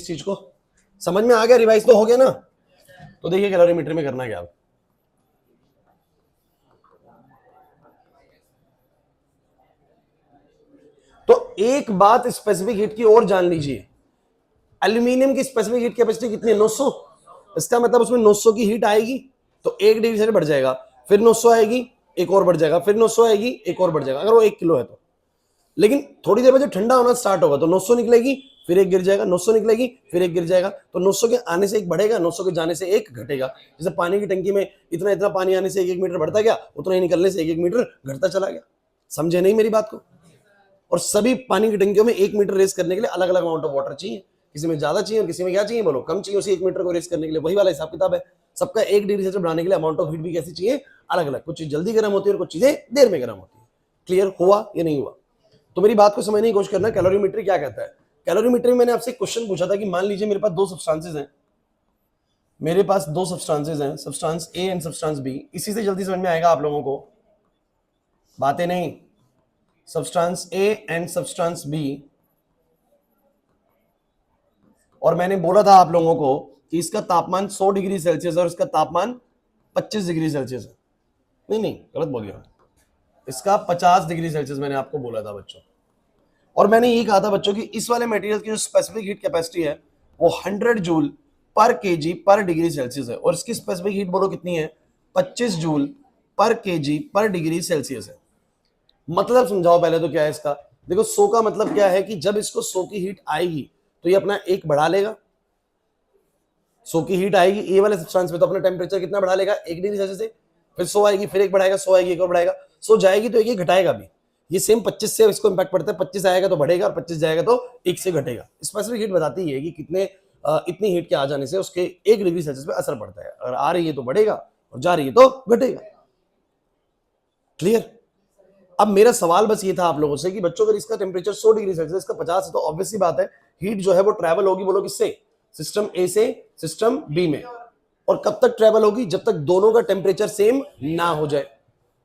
इस चीज को समझ में आ गया, रिवाइज तो हो गया ना। तो देखिए कैलोरीमीटर में करना क्या, तो एक बात स्पेसिफिक हीट की और जान लीजिए, एल्यूमिनियम की स्पेसिफिक हीट कैपेसिटी कितनी है, 900। इसका मतलब उसमें 900 की हीट आएगी तो 1 डिग्री सेल्सियस बढ़ जाएगा, फिर 900 आएगी, एक और बढ़ जाएगा, फिर 900 आएगी, एक और बढ़ जाएगा, अगर वो 1 किलो है तो। लेकिन थोड़ी देर में जब ठंडा होना स्टार्ट होगा तो 900 निकलेगी, फिर एक गिर जाएगा, 900 निकलेगी, फिर एक गिर जाएगा, तो 900 के आने से एक बढ़ेगा, 900 के जाने से एक घटेगा। जैसे पानी की टंकी में इतना इतना पानी आने से 1 मीटर बढ़ता गया, उतना ही निकलने से 1 मीटर घटता चला गया। समझे नहीं मेरी बात को? और सभी पानी की टंकियों में 1 मीटर रेस करने के लिए अलग अलग अमाउंट ऑफ वाटर चाहिए, किसी में ज्यादा चाहिए और किसी में क्या चाहिए बोलो, कम चाहिए। उसी 1 मीटर को रेस करने के लिए वही वाला हिसाब किताब है। सबका 1 डिग्री सेल्सियस बढ़ाने के लिए अमाउंट ऑफ हीट भी कैसी चाहिए, अलग अलग। कुछ चीज जल्दी गर्म होती है और कुछ चीजें देर में गर्म होती है। क्लियर हुआ या नहीं हुआ? तो मेरी बात को समझने की कोशिश करना, कैलोरीमीटर क्या कहता है। कैलोरीमीटर में मैंने आपसे क्वेश्चन पूछा था कि मान लीजिए मेरे पास दो सब्सटेंसेस हैं, मेरे पास दो सब्सटेंसेस हैं, substance A and substance B. इसी से जल्दी समझ में आएगा आप लोगों को, बातें नहीं। Substance A and substance B, और मैंने बोला था आप लोगों को कि इसका तापमान 100 डिग्री सेल्सियस और इसका तापमान 25 डिग्री सेल्सियस है। नहीं गलत बोल गया, इसका 50 डिग्री सेल्सियस मैंने आपको बोला था बच्चों। और मैंने ये कहा था बच्चों कि इस वाले मटेरियल की जो स्पेसिफिक हीट कैपेसिटी है वो 100 जूल पर केजी पर डिग्री सेल्सियस है, और इसकी स्पेसिफिक हीट बोलो कितनी है, 25 जूल पर केजी पर डिग्री सेल्सियस है। मतलब समझाओ पहले तो क्या है इसका। देखो 100 का मतलब क्या है कि जब इसको 100 की हीट आएगी तो ये अपना एक बढ़ा लेगा, 100 की हीट आएगी ये वाले सब्सटेंस में तो अपना टेम्परेचर कितना बढ़ा लेगा, 1 डिग्री सेल्सियस से। फिर 100 आएगी, फिर एक बढ़ाएगा, 100 आएगी, एक और बढ़ाएगा, 100 जाएगी तो एक घटाएगा भी। ये सेम 25 से इसको इंपैक्ट पड़ता है, 25 आएगा तो बढ़ेगा और 25 जाएगा तो 1 से घटेगा। स्पेसिफिक हीट बताती है कि कितने इतनी हीट के आ जाने से उसके 1 डिग्री सेल्सियस पे असर पड़ता है। अगर आ रही है तो बढ़ेगा और जा रही है तो घटेगा। क्लियर? अब मेरा सवाल बस ये था आप लोगों से कि बच्चों अगर इसका टेम्परेचर 100 डिग्री सेल्सियस, इसका 50 है, तो ऑब्वियस सी बात है हीट जो है वो ट्रैवल होगी, बोलो किससे, सिस्टम ए से सिस्टम बी में। और कब तक ट्रैवल होगी, जब तक दोनों का टेम्परेचर सेम ना हो जाए।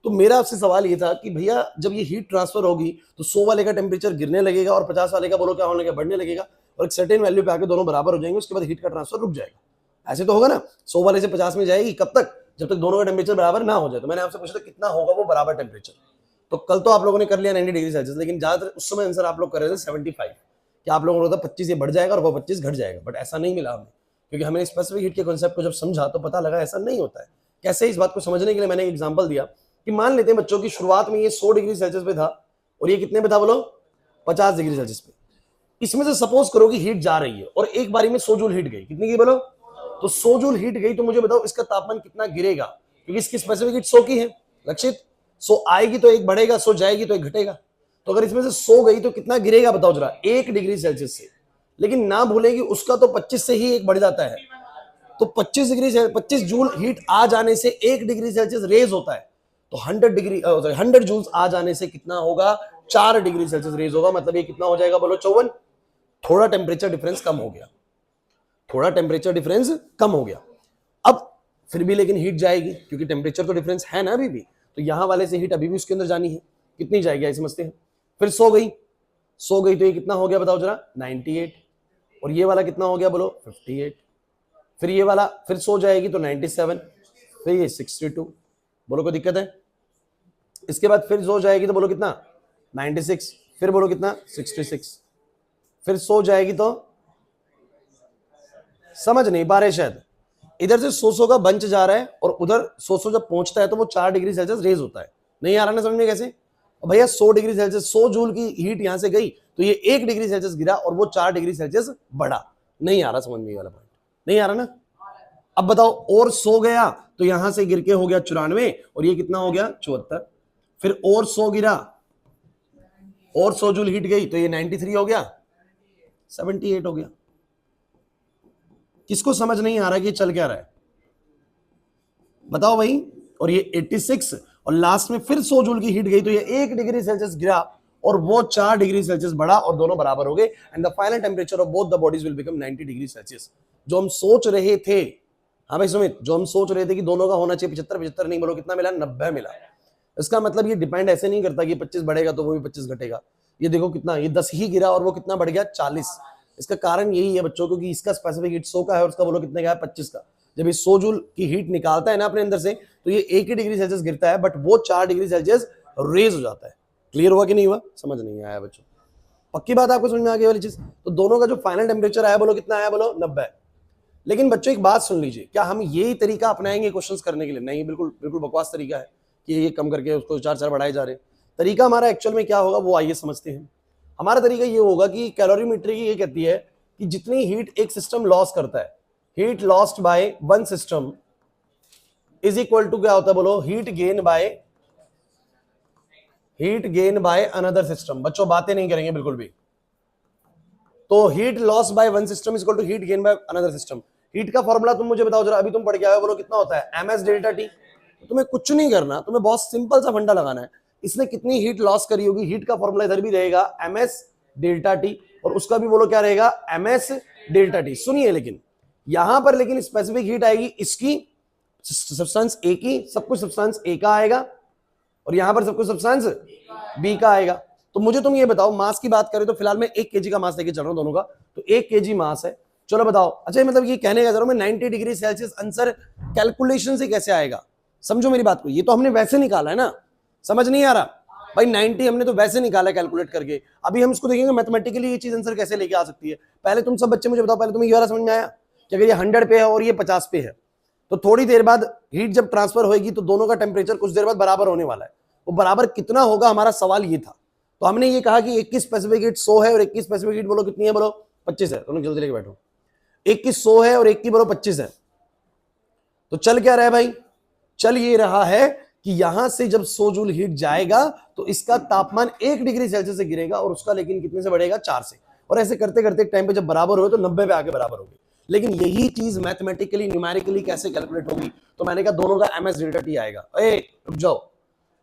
तो मेरा आपसे सवाल ये था कि भैया जब ये हीट ट्रांसफर होगी तो 100 वाले का टेम्परेचर गिरने लगेगा और 50 वाले का बोलो क्या होने लगेगा, बढ़ने लगेगा, और एक सर्टेन वैल्यू पे आके दोनों बराबर हो जाएंगे, उसके बाद हीट का ट्रांसफर रुक जाएगा। ऐसे तो होगा ना, 100 वाले से 50 में जाएगी, कब तक, जब तक दोनों का टेम्परेचर बराबर ना हो जाए। तो मैंने आपसे पूछा था कितना होगा वो बराबर टेम्परेचर, तो कल तो आप लोगों ने कर लिया 90 डिग्री सेल्सियस, लेकिन ज्यादातर उस समय आंसर आप लोग कर रहे थे 75, कि आप लोगों को 25 ये बढ़ जाएगा और वो 25 घट जाएगा, बट ऐसा नहीं मिला हमें, क्योंकि हमने स्पेसिफिक हीट के कॉन्सेप्ट को जब समझा तो पता लगा ऐसा नहीं होता है। कैसे, इस बात को समझने के लिए मैंने एक एग्जांपल दिया कि मान लेते हैं बच्चों की शुरुआत में ये 100 डिग्री सेल्सियस पे था और ये कितने पे था बोलो, 50 डिग्री सेल्सियस पे। इसमें से सपोज करो कि हीट जा रही है और एक बारी में 100 जूल हीट गई, कितनी की बोलो, तो 100 जूल हीट गई, तो मुझे बताओ इसका तापमान कितना गिरेगा, क्योंकि इसकी स्पेसिफिक हीट 100 की है लक्षित। 100 आएगी तो एक बढ़ेगा, 100 जाएगी तो एक घटेगा। तो अगर इसमें से 100 गई तो कितना गिरेगा बताओ जरा, 1 डिग्री सेल्सियस से। लेकिन ना भूलेगी उसका तो 25 से ही एक बढ़ जाता है, तो 25 जूल हीट आ जाने से 1 डिग्री सेल्सियस रेज होता है, तो 100 जूल्स आ जाने से कितना होगा, 4 डिग्री सेल्सियस रेज होगा। मतलब ये कितना हो जाएगा बोलो, 54। थोड़ा टेम्परेचर डिफरेंस कम हो गया, थोड़ा टेम्परेचर डिफरेंस कम हो गया। अब फिर भी लेकिन हीट जाएगी, क्योंकि टेम्परेचर तो डिफरेंस है ना अभी भी, तो यहां वाले से हीट अभी भी उसके अंदर जानी है। कितनी जाएगी समझते हैं। फिर 100 गई, 100 गई तो ये कितना हो गया बताओ जरा, 98। और ये वाला कितना हो गया बोलो, 58। फिर ये वाला फिर 100 जाएगी तो 97, फिर ये 62, बोलो कोई दिक्कत है। इसके बाद फिर 100 जाएगी तो बोलो कितना, 96, फिर बोलो कितना, 66, फिर 100 जाएगी तो समझ नहीं पा रहे शायद, इधर से 100 का बंच जा रहा है और उधर 100 जब पहुंचता है तो वो 4 डिग्री सेल्सियस रेज होता है। नहीं आ रहा ना समझ में कैसे? भैया 100 डिग्री सेल्सियस, 100 जूल की हीट यहां से गई तो ये 1 डिग्री सेल्सियस गिरा और वो 4 डिग्री सेल्सियस बढ़ा। नहीं आ रहा समझ में ये वाला पॉइंट, नहीं आ रहा ना। अब बताओ, और 100 गया तो यहां से गिर के हो गया 94 और ये कितना हो गया, 74। फिर और 100 गिरा और 100 जूल हीट गई तो ये 93 हो गया, 78 हो गया। किसको समझ नहीं आ रहा कि चल क्या रहा है बताओ भाई। और ये 86 और लास्ट में फिर 100 जूल की हीट गई तो ये 1 डिग्री सेल्सियस गिरा और वो 4 डिग्री सेल्सियस बढ़ा और दोनों बराबर हो गए। And the final temperature of both the bodies will become 90 degree Celsius. जो हम सोच रहे थे, हाँ भाई सुमित, जो हम सोच रहे थे कि दोनों का होना चाहिए 75 नहीं, बोलो कितना मिला, 90 मिला। इसका मतलब ये डिपेंड ऐसे नहीं करता कि 25 बढ़ेगा तो वो भी 25 घटेगा। ये देखो कितना, ये 10 ही गिरा और वो कितना बढ़ गया, 40। इसका कारण यही है बच्चों, क्योंकि इसका स्पेसिफिक हीट 100 का है और उसका बोलो कितने का है 25 का। जब ये 100 जूल की हीट निकालता है ना अपने अंदर से, तो ये 1 ही डिग्री सेल्सियस गिरता है, बट वो 4 डिग्री सेल्सियस रेज हो जाता है। क्लियर हुआ कि नहीं हुआ? समझ नहीं आया बच्चों? पक्की बात आपको समझ में आ गई वाली चीज? तो दोनों का जो फाइनल टेम्परेचर आया बोलो कितना आया? बोलो 90। लेकिन बच्चों एक बात सुन लीजिए, क्या हम यही तरीका अपनाएंगे क्वेश्चंस करने के लिए? नहीं, बिल्कुल बिल्कुल बकवास तरीका है कि ये कम करके उसको 4 बढ़ाए जा रहे। तरीका हमारा एक्चुअल में क्या होगा वो आइए समझते हैं। हमारा तरीका ये होगा कि कैलोरीमेट्री ये कहती है कि जितनी हीट एक सिस्टम लॉस करता है, heat lost by one system is equal to क्या होता है? बोलो heat gain by another system. बच्चों बातें नहीं करेंगे बिल्कुल भी। तो heat loss by one system is equal to heat gain by another system. Heat का फॉर्मूला तुम मुझे बताओ जरा, अभी तुम पढ़ के आए हो, बोलो कितना होता है? MS delta T. तुम्हें कुछ नहीं करना, तुम्हें बहुत सिंपल सा फंडा लगाना है। इसने कितनी हीट लॉस करी होगी, हीट का फॉर्मूला इधर भी रहेगा एमएस डेल्टा टी, और उसका भी बोलो क्या रहेगा? MS delta T. सुनिए लेकिन यहां पर लेकिन स्पेसिफिक हीट आएगी इसकी, सब्सटेंस ए की, सब कुछ सब्सटेंस ए का आएगा, और यहां पर सब कुछ सब्सटेंस बी का आएगा। तो मुझे तुम ये बताओ, मास की बात करें तो फिलहाल मैं 1 केजी का मास लेके चल रहा हूं दोनों का, तो 1 केजी मास है। चलो बताओ, अच्छा मतलब ये कहने का जरूर मैं 90 डिग्री सेल्सियस आंसर कैलकुलेशन से कैसे आएगा? समझो मेरी बात को, ये तो हमने वैसे निकाला है ना, समझ नहीं आ रहा भाई? 90 हमने तो वैसे निकाला कैलकुलेट करके, अभी हम इसको देखेंगे मैथमेटिकली ये चीज आंसर कैसे लेके आ सकती है। पहले तुम सब बच्चे मुझे बताओ, पहले तुम्हें ये वाला समझ में आया कि अगर ये 100 पे है और ये 50 पे है, तो थोड़ी देर बाद हीट जब ट्रांसफर होगी तो दोनों का टेम्परेचर कुछ देर बाद बराबर होने वाला है। वो बराबर कितना होगा, हमारा सवाल ये था। तो हमने ये कहा कि 1 की स्पेसिफिक हीट 100 है और 1 की स्पेसिफिक हीट बोलो कितनी है? बोलो 25 है। दोनों जल्दी लेके बैठो। 1 की 100 है और 1 की बोलो 25 है। तो चल क्या रहा है भाई? चल ये रहा है कि यहां से जब 100 जूल हीट जाएगा तो इसका तापमान 1 डिग्री सेल्सियस से गिरेगा, और उसका लेकिन कितने से बढ़ेगा? 4 से। और ऐसे करते करते टाइम पे जब बराबर हो तो 90 पे आके बराबर होगी। लेकिन यही चीज मैथमेटिकली न्यूमेरिकली कैसे कैलकुलेट होगी? तो मैंने कहा दोनों का एमएस डेल्टा टी आएगा। ए रुक जाओ,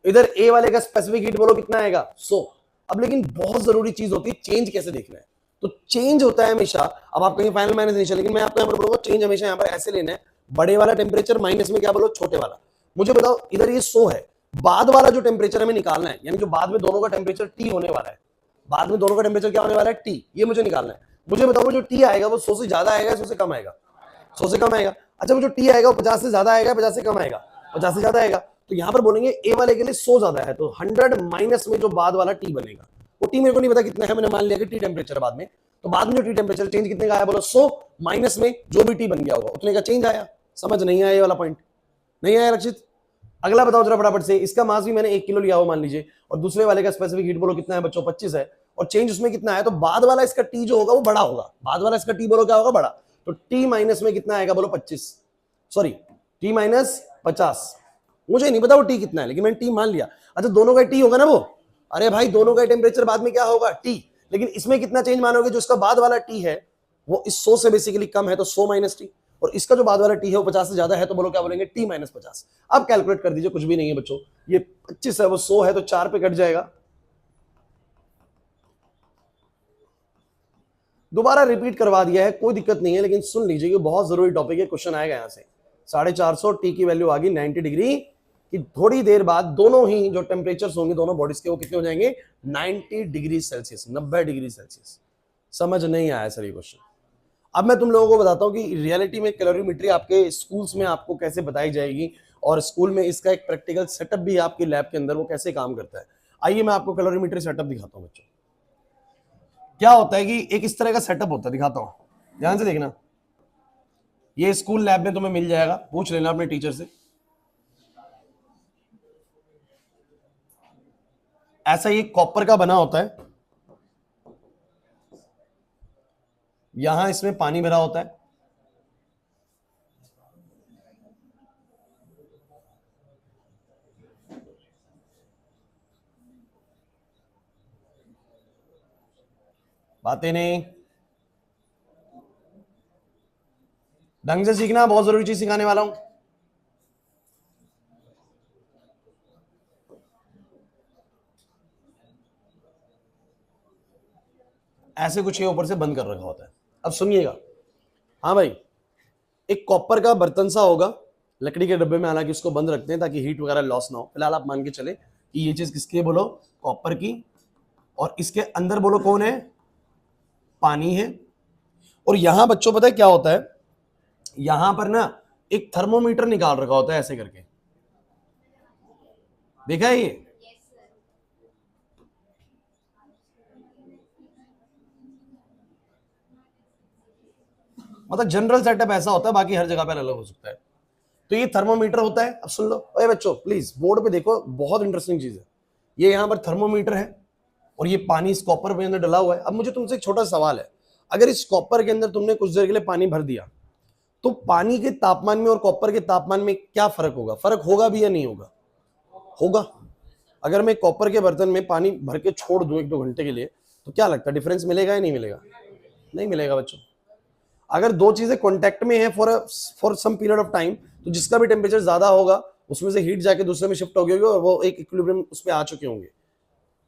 इधर ए वाले का स्पेसिफिक हीट बोलो कितना आएगा? 100। अब लेकिन बहुत जरूरी चीज होती है चेंज कैसे देखना है। तो चेंज होता है हमेशा, अब आप कहीं फाइनल माइनस नहीं चले, लेकिन मैं आपको यहाँ पर बोलूंगा चेंज हमेशा यहाँ पर ऐसे लेना है, बड़े वाला टेम्परेचर माइनस में क्या बोलो? छोटे वाला। मुझे बताओ इधर ये 100 है, बाद वाला जो टेम्परेचर हमें निकालना है, यानी जो बाद में दोनों का टेम्परेचर टी होने वाला है, बाद में दोनों का टेम्परेचर क्या होने वाला है? टी। ये मुझे निकालना है। मुझे बताओ वो जो टी आएगा वो 100 से ज्यादा आएगा, 100 से कम आएगा? 100 से कम आएगा। अच्छा वो जो टी आएगा वो 50 से ज्यादा आएगा, 50 से कम आएगा? 50 से ज्यादा आएगा। तो यहां पर बोलेंगे ए वाले के लिए 100 ज्यादा है, तो 100 माइनस में जो बाद वाला टी बनेगा, वो टी मेरे को नहीं पता कितना है, मैंने मान लिया कि टी टेम्परेचर बाद में, तो बाद में जो टी टेम्परेचर चेंज कितने का आया? बोलो 100 माइनस में जो भी टी बन गया होगा उतने का चेंज आया। समझ नहीं आया ये वाला पॉइंट? नहीं आया रक्षित? अगला बताओ जरा फटाफट से। इसका मास भी मैंने 1 किलो लिया हो मान लीजिए, और दूसरे वाले का स्पेसिफिक हीट बोलो कितना है बच्चों? 25 है, और चेंज उसमें कितना है? तो बाद वाला इसका टी जो होगा वो बड़ा होगा, बाद वाला इसका टी बोलो क्या होगा? बड़ा। तो टी माइनस में कितना आएगा? बोलो 25, सॉरी टी माइनस 50। मुझे नहीं पता वो टी कितना है, लेकिन मैंने टी मान लिया। अच्छा दोनों का टी होगा ना वो? अरे भाई दोनों का टेम्परेचर बाद में क्या होगा? टी। लेकिन इसमें कितना चेंज मानोगे? जो इसका बाद वाला टी है वो इस 100 से बेसिकली कम है, तो 100 माइनस टी, और इसका जो बाद वाला टी है वो 50 से ज्यादा है, तो बोलो क्या बोलेंगे? T minus 50। अब कैलकुलेट कर दीजिए, कुछ भी नहीं है बच्चों, ये 25 है वो 100 है, तो 4 पे कट जाएगा। दोबारा रिपीट करवा दिया है, कोई दिक्कत नहीं है, लेकिन सुन लीजिए ये बहुत जरूरी टॉपिक है, क्वेश्चन आएगा यहां से। 450 टी की वैल्यू आ गई 90 डिग्री कि थोड़ी देर बाद दोनों ही जो टेम्परेचर होंगे दोनों बॉडीज के वो कितने हो जाएंगे? 90 डिग्री सेल्सियस, 90 डिग्री सेल्सियस। समझ नहीं आया सर ये क्वेश्चन? अब मैं तुम लोगों को बताता हूं कि रियलिटी में कैलोरीमेट्री आपके स्कूल्स में आपको कैसे बताई जाएगी, और स्कूल में इसका एक प्रैक्टिकल सेटअप भी है आपकी लैब के अंदर, वो कैसे काम करता है। आइए मैं आपको कैलोरीमेट्री सेटअप दिखाता हूं बच्चों। क्या होता है कि एक इस तरह का सेटअप होता है, दिखाता हूं, ध्यान से देखना। ये स्कूल लैब में तुम्हें मिल जाएगा, पूछ लेना अपने टीचर से। ऐसा ये कॉपर का बना होता है, यहां इसमें पानी भरा होता है, बातें नहीं, ढंग से सीखना, बहुत जरूरी चीज सिखाने वाला हूं। ऐसे कुछ ये ऊपर से बंद कर रखा होता है। अब सुनिएगा, हाँ भाई, एक कॉपर का बर्तन सा होगा लकड़ी के डब्बे में, हालांकि उसको बंद रखते हैं ताकि हीट वगैरह लॉस ना हो। फिलहाल आप मान के चले कि ये चीज किसकी है? बोलो कॉपर की, और इसके अंदर बोलो कौन है? पानी है, और यहां बच्चों पता है क्या होता है, यहां पर ना एक थर्मोमीटर निकाल रखा होता है ऐसे करके, देखा है ये? मतलब जनरल सेटअप ऐसा होता है, बाकी हर जगह पे अलग हो सकता है। तो ये थर्मोमीटर होता है। अब सुन लो ओए बच्चों, प्लीज बोर्ड पे देखो, बहुत इंटरेस्टिंग चीज है। ये यहां पर थर्मोमीटर है और ये पानी इस कॉपर के अंदर डला हुआ है। अब मुझे तुमसे एक छोटा सवाल है, अगर इस कॉपर के अंदर तुमने कुछ देर के लिए पानी भर दिया, तो पानी के तापमान में और कॉपर के तापमान में क्या फर्क होगा? फर्क होगा भी या नहीं होगा? होगा। अगर मैं कॉपर के बर्तन में पानी भर के छोड़ दूं 1-2 घंटे के लिए, तो क्या लगता है डिफरेंस मिलेगा या नहीं मिलेगा? नहीं मिलेगा बच्चों। अगर दो चीजें कांटेक्ट में है for some period of time, तो जिसका भी टेम्परेचर ज्यादा होगा उसमें से हीट जाके दूसरे में शिफ्ट हो गई होगी और वो एक इक्विलिब्रियम उस पर आ चुके होंगे।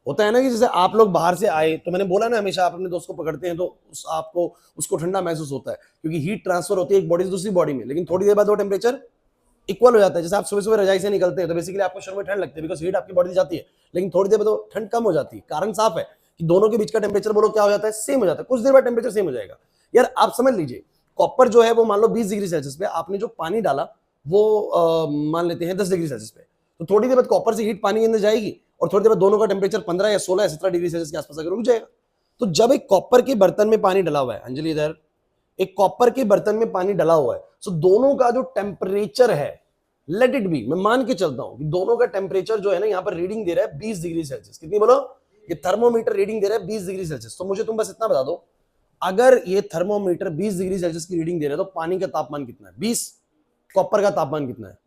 होता है ना कि जैसे आप लोग बाहर से आए, तो मैंने बोला ना हमेशा आप अपने दोस्त को पकड़ते हैं तो आपको उसको ठंडा महसूस होता है, क्योंकि हीट ट्रांसफर होती है एक बॉडी से दूसरी बॉडी में, लेकिन थोड़ी देर बाद वो टेम्परेचर इक्वल हो जाता है। जैसे आप सुबह सुबह रजाई से निकलते हैं तो बेसिकली आपको शुरू में ठंड लगती है, बिकॉज हीट आपकी बॉडी जाती है, लेकिन थोड़ी देर बाद तो ठंड कम हो जाती है। कारण साफ है कि दोनों के बीच का टेम्परेचर बोलो क्या हो जाता है, सेम हो जाता है। कुछ देर बाद टेम्परेचर सेम हो जाएगा। यार आप समझ लीजिए, कॉपर जो है वो मान लो 20 डिग्री सेल्सियस पे, आपने जो पानी डाला वो मान लेते हैं 10 डिग्री सेल्सियस पे, तो थोड़ी देर बाद कॉपर से हीट पानी के अंदर जाएगी और थोड़ी देर बाद दोनों का टेम्परेचर 15 या 16 या 17 डिग्री सेल्सियस के आसपास अगर रुक जाएगा। तो जब एक कॉपर के बर्तन में पानी डला हुआ है, अंजलि इधर, एक कॉपर के बर्तन में पानी डला हुआ है, तो दोनों का जो टेम्परेचर है, लेट इट बी, मैं मान के चलता हूं कि दोनों का टेम्परेचर जो है ना, यहां पर रीडिंग दे रहा है 20 डिग्री सेल्सियस। कितनी बोलो? ये थर्मोमीटर रीडिंग दे रहा है 20 डिग्री सेल्सियस। तो मुझे तुम बस इतना बता दो, अगर ये थर्मोमीटर 20 डिग्री सेल्सियस की रीडिंग दे रहा है तो पानी का तापमान कितना है? 20। कॉपर का तापमान कितना है?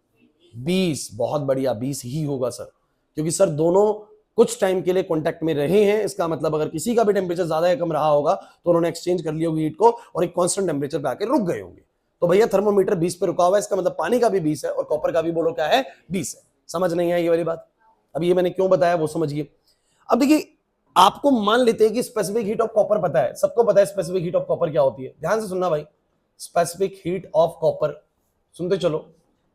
20। बहुत बढ़िया, 20 ही होगा सर, क्योंकि सर दोनों कुछ टाइम के लिए कांटेक्ट में रहे हैं। इसका मतलब अगर किसी का भी टेम्परेचर ज्यादा या कम रहा होगा तो उन्होंने एक्सचेंज कर ली होगी हीट को और एक कांस्टेंट टेम्परेचर पे आके रुक गए होंगे। तो भैया थर्मोमीटर 20 पे रुका हुआ है, इसका मतलब पानी का भी 20 है और कॉपर का भी बोलो क्या है? 20 है। समझ नहीं आई ये वाली बात? अब ये मैंने क्यों बताया वो समझिए। अब देखिए, आपको मान लेते हैं कि स्पेसिफिक हीट ऑफ कॉपर पता है, सबको पता है स्पेसिफिक हीट ऑफ कॉपर क्या होती है। ध्यान से सुनना भाई, स्पेसिफिक हीट ऑफ कॉपर सुनते चलो।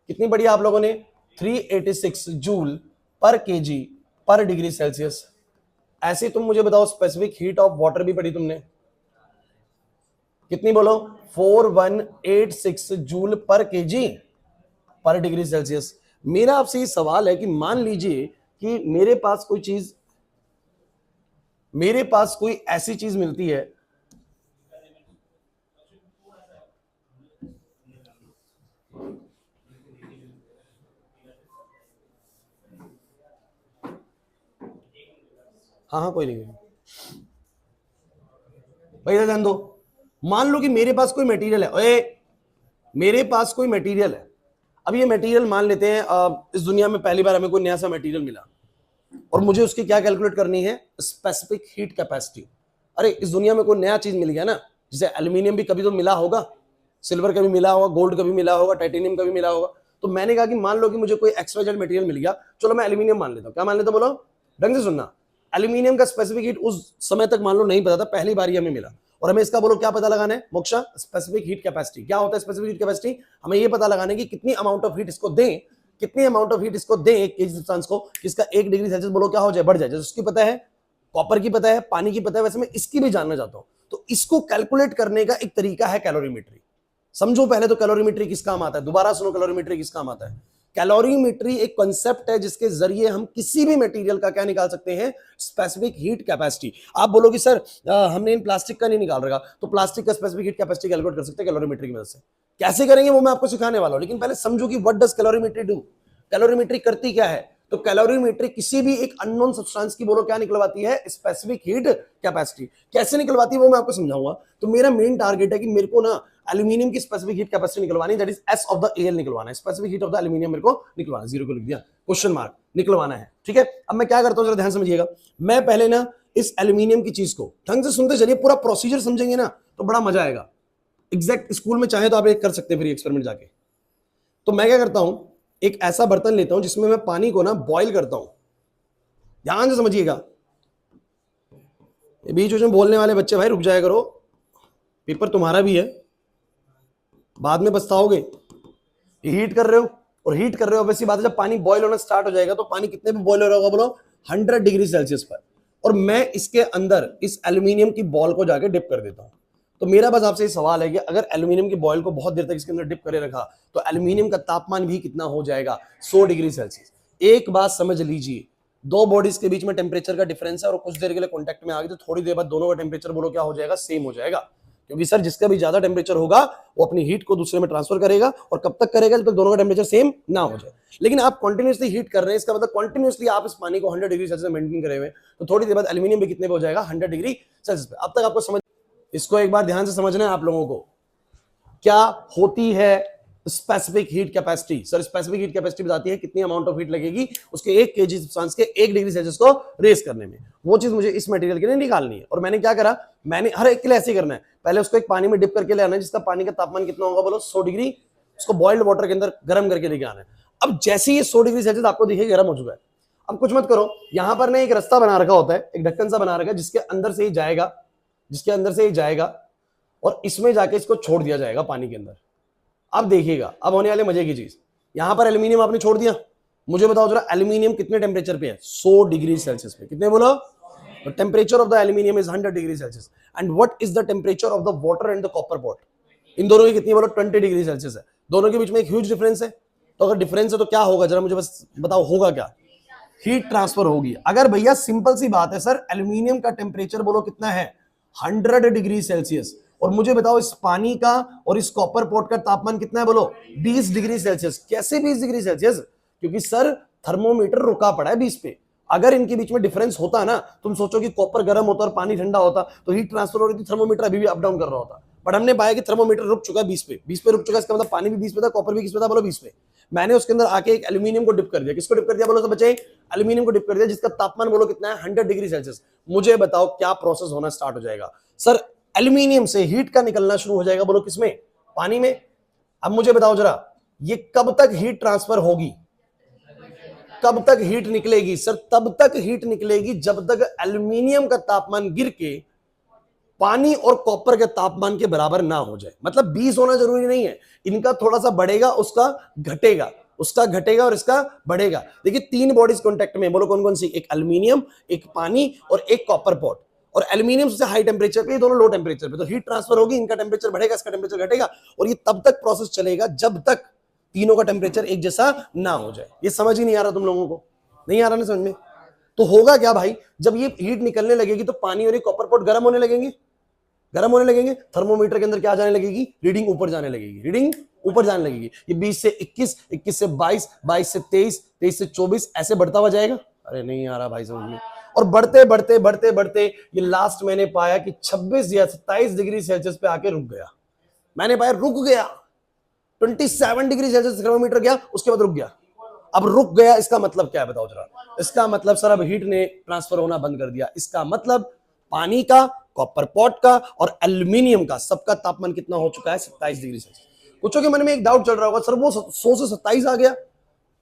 कितनी बढ़िया आप लोगों ने 386 जूल पर केजी पर डिग्री सेल्सियस। ऐसे तुम मुझे बताओ स्पेसिफिक हीट ऑफ वाटर भी पढ़ी तुमने, कितनी बोलो? 4186 जूल पर केजी पर डिग्री सेल्सियस। मेरा आपसे ये सवाल है कि मान लीजिए कि मेरे पास कोई ऐसी चीज मिलती है, हाँ हाँ कोई नहीं भाई, इधर ध्यान दो। मान लो कि मेरे पास कोई मटेरियल है, ओए मेरे पास कोई मटेरियल है। अब ये मटेरियल मान लेते हैं इस दुनिया में पहली बार हमें कोई नया सा मटेरियल मिला और मुझे उसकी क्या कैलकुलेट करनी है? Specific heat capacity. अरे इस दुनिया में कोई नया चीज मिल गया ना, जैसे एल्यूमिनियम भी कभी तो मिला होगा, सिल्वर का भी मिला होगा, गोल्ड का भी मिला होगा, टाइटेनियम का भी मिला होगा। तो मैंने कहा कि मान लो कि मुझे कोई एक्सवाइजेड मटेरियल मिल गया, चलो मैं एल्यूमिनियम मान लेता हूं। क्या मान लेता हूं बोलो? ढंग से सुनना। एल्यूमिनियम का स्पेसिफिक हीट उस समय तक मान लो नहीं पता था, पहली बार ही हमें मिला, और हमें इसका बोलो क्या पता लगाना है मोक्षा? Specific heat capacity. क्या होता है स्पेसिफिक हीट कैपेसिटी? हमें ये पता लगाना है कि कितनी अमाउंट ऑफ हीट इसको दें, कितनी अमाउंट ऑफ हीट इसको दें एक केजी सब्सटेंस को, जिसका 1 डिग्री सेल्सियस बोलो क्या हो जाए? बढ़ जाए। जैसे उसकी पता है, कॉपर की पता है, पानी की पता है, वैसे मैं इसकी भी जानना चाहता हूं। तो इसको कैलकुलेट करने का एक तरीका है कैलोरीमेट्री। समझो पहले तो कैलोरीमेट्री किस काम आता है, दोबारा सुनो कैलोरीमेट्री किस काम आता है। कैलोरीमेट्री एक कॉन्सेप्ट है जिसके जरिए हम किसी भी मटेरियल का क्या निकाल सकते हैं? Specific heat capacity. आप बोलोगे सर हमने इन प्लास्टिक का नहीं निकाल रखा, तो प्लास्टिक का स्पेसिफिक हीट कैपेसिटी कैलकुलेट कर सकते हैं कैलोरीमेट्री की मदद से। कैसे करेंगे वो मैं आपको सिखाने वाला हूं, लेकिन पहले समझो कि what does calorimetry do. Calorimetry करती क्या है? तो कैलोरीमेट्री किसी भी एक अननोन सब्सटेंस की बोलो क्या निकलवाती है? Specific heat capacity. कैसे निकलवाती है वो मैं आपको समझाऊंगा। तो मेरा मेन टारगेट है कि मेरे को ना एल्यूमिनियम की स्पेसिफिक हीट कैपेसिटी निकलवानी, that is s of the L निकलवाना है। Specific heat of the aluminium मेरे को निकलवाना, जीरो को लिख दिया, क्वेश्चन मार्क निकलवाना है। ठीक है, अब मैं क्या करता हूं जरा ध्यान समझिएगा। मैं पहले ना इस एल्यूमिनियम की चीज को ढंग से सुनते चलिए, पूरा प्रोसीजर समझेंगे ना तो बड़ा मजा आएगा। एग्जैक्ट स्कूल में चाहे तो आप एक कर सकते हैं फिर एक्सपेरिमेंट जाके। तो मैं क्या करता हूं, एक ऐसा बर्तन लेता हूं जिसमें मैं पानी को ना बॉईल करता हूं। ध्यान से समझिएगा, बीच में बोलने वाले बच्चे भाई रुक जाया करो, पेपर तुम्हारा भी है, बाद में पछताओगे। हीट कर रहे हो और हीट कर रहे हो, वैसी बात है जब पानी बॉईल होना स्टार्ट हो जाएगा तो पानी कितने पे बॉईल हो रहा होगा बोलो? 100 डिग्री सेल्सियस पर। और मैं इसके अंदर इस एल्यूमिनियम की बॉल को जाके डिप कर देता हूं। तो मेरा बस आपसे सवाल है कि अगर एल्यूमिनियम की बॉयल को बहुत देर तक इसके अंदर डिप करे रखा तो एल्यूमिनियम का तापमान भी कितना हो जाएगा, 100 डिग्री सेल्सियस। एक बात समझ लीजिए, दो बॉडीज के बीच में टेम्परेचर का डिफरेंस है और कुछ देर के लिए कॉन्टैक्ट में आ गई तो थोड़ी देर बाद दोनों का टेम्परेचर बोलो क्या हो जाएगा, सेम हो जाएगा। क्योंकि सर जिसका भी ज्यादा टेम्परेचर होगा वो अपनी हीट को दूसरे में ट्रांसफर करेगा, और कब तक करेगा, जब तक दोनों का टेम्परेचर सेम ना हो जाए। लेकिन आप कंटिन्यूअसली हीट कर रहे हैं, इसका मतलब कंटिन्यूअसली आप इस पानी को 100 डिग्री सेल्सियस मेंटेन करे हुए, तो थोड़ी देर बाद एल्यूमिनियम भी कितने पे हो जाएगा, 100 डिग्री सेल्सियस पे। अब तक आपको समझ, इसको एक बार ध्यान से समझना है आप लोगों को, क्या होती है specific heat capacity. Sir specific heat capacity बताती है कितनी अमाउंट ऑफ हीट लगेगी उसके 1 केजी सब्सटेंस के 1 डिग्री सेल्सियस को रेस करने में। वो चीज मुझे इस मटेरियल के लिए निकालनी है, और मैंने क्या करा, मैंने हर एक के लिए ऐसे ही करना है, पहले उसको एक पानी में डिप करके ले आना है जिसका पानी का तापमान कितना होगा बोलो, 100 डिग्री। उसको बॉइल्ड वाटर के अंदर गर्म करके लेके आना है। अब जैसे ये 100 डिग्री सेल्सियस आपको दिखे गर्म हो चुका है, अब कुछ मत करो, यहां पर ना एक रास्ता बना रखा होता है, एक ढक्कन सा बना रखा है जिसके अंदर से ही जाएगा, जिसके अंदर से ही जाएगा और इसमें जाके इसको छोड़ दिया जाएगा पानी के अंदर। अब देखिएगा, अब होने वाले मजे की चीज, यहां पर एल्यूमिनियम आपने छोड़ दिया, मुझे बताओ जरा एल्यूमिनियम कितने टेम्परेचर पे है, 100 डिग्री सेल्सियस पे। कितने बोलो, the temperature of the aluminium is 100 degree Celsius. And what is the temperature of the water and the copper pot, इन दोनों की कितनी बोलो, 20 डिग्री सेल्सियस है। दोनों के बीच में एक ह्यूज डिफरेंस है, तो अगर डिफरेंस है तो क्या होगा, जरा मुझे बस बताओ होगा क्या, हीट ट्रांसफर होगी। अगर भैया सिंपल सी बात है सर, एल्यूमिनियम का टेम्परेचर बोलो कितना है, 100 डिग्री सेल्सियस, और मुझे बताओ इस पानी का और इस कॉपर पॉट का तापमान कितना है बोलो, 20 डिग्री सेल्सियस। कैसे 20 डिग्री सेल्सियस, क्योंकि सर थर्मोमीटर रुका पड़ा है 20 पे। अगर इनके बीच में डिफरेंस होता ना, तुम सोचो कि कॉपर गर्म होता और पानी ठंडा होता तो हीट ट्रांसफर हो रही थी, थर्मोमीटर अभी भी अप डाउन कर रहा होता। बट हमने पाया कि थर्मोमीटर रुक चुका है 20 पे, 20 पे रुक चुका है, इसका मतलब पानी भी 20 पे था, कॉपर भी किस पे था बोलो, 20 पे। मैंने उसके अंदर आके एक एल्यूमिनियम को डिप कर दिया, किसको डिप कर दिया बोलो तो बच्चे, एल्यूमिनियम को डिप कर दिया, जिसका तापमान बोलो कितना है, 100 डिग्री सेल्सियस। मुझे बताओ क्या प्रोसेस होना स्टार्ट हो जाएगा, सर एल्यूमिनियम से हीट का निकलना शुरू हो जाएगा बोलो किसमें, पानी में। अब मुझे बताओ जरा, ये कब तक हीट ट्रांसफर होगी, कब तक हीट निकलेगी, सर तब तक हीट निकलेगी जब तक एल्यूमिनियम का तापमान गिर के पानी और कॉपर के तापमान के बराबर ना हो जाए। मतलब 20 होना जरूरी नहीं है, इनका थोड़ा सा बढ़ेगा, उसका घटेगा, उसका घटेगा और इसका बढ़ेगा। देखिए 3 बॉडीज कांटेक्ट में, बोलो कौन कौन सी, एक एल्यूमिनियम, एक पानी और एक कॉपर पॉट। और एल्यूमिनियम से हाई टेम्परेचर पे, दोनों लो टेम्परेचर पे, तो हीट ट्रांसफर होगी, इनका टेम्परेचर बढ़ेगा, इसका टेम्परेचर घटेगा, और ये तब तक प्रोसेस चलेगा जब तक तीनों का टेम्परेचर एक जैसा ना हो जाए। ये समझ ही नहीं आ रहा तुम लोगों को, नहीं आ रहा ना समझ में। तो होगा क्या भाई, जब ये हीट निकलने लगेगी तो पानी और ये कॉपर पॉट गर्म होने लगेंगे, गर्म होने लगेंगे, थर्मोमीटर के अंदर क्या जाने लगेगी, रीडिंग ऊपर जाने लगेगी, रीडिंग ऊपर जाने लगेगी। ये 20 से 21, 21 से 22, 22 से 23, 23 से 24 ऐसे बढ़ता हुआ जाएगा। अरे नहीं आ रहा भाई समझ में। और बढ़ते बढ़ते बढ़ते बढ़ते ये लास्ट मैंने पाया कि 26 या 27 डिग्री सेल्सियस पे आके रुक गया। मैंने पाया रुक गया, 27 डिग्री सेल्सियस थर्मोमीटर गया, उसके बाद रुक गया। अब रुक गया इसका मतलब क्या है बताओ जरा, इसका मतलब सर अब हीट ने ट्रांसफर होना बंद कर दिया। इसका मतलब पानी का, कॉपर पॉट का और एल्यूमिनियम का सबका तापमान कितना हो चुका है, 27 डिग्री सेल्सियस। कुछ के मन में एक डाउट चल रहा होगा, सर वो 100 से 27 आ गया,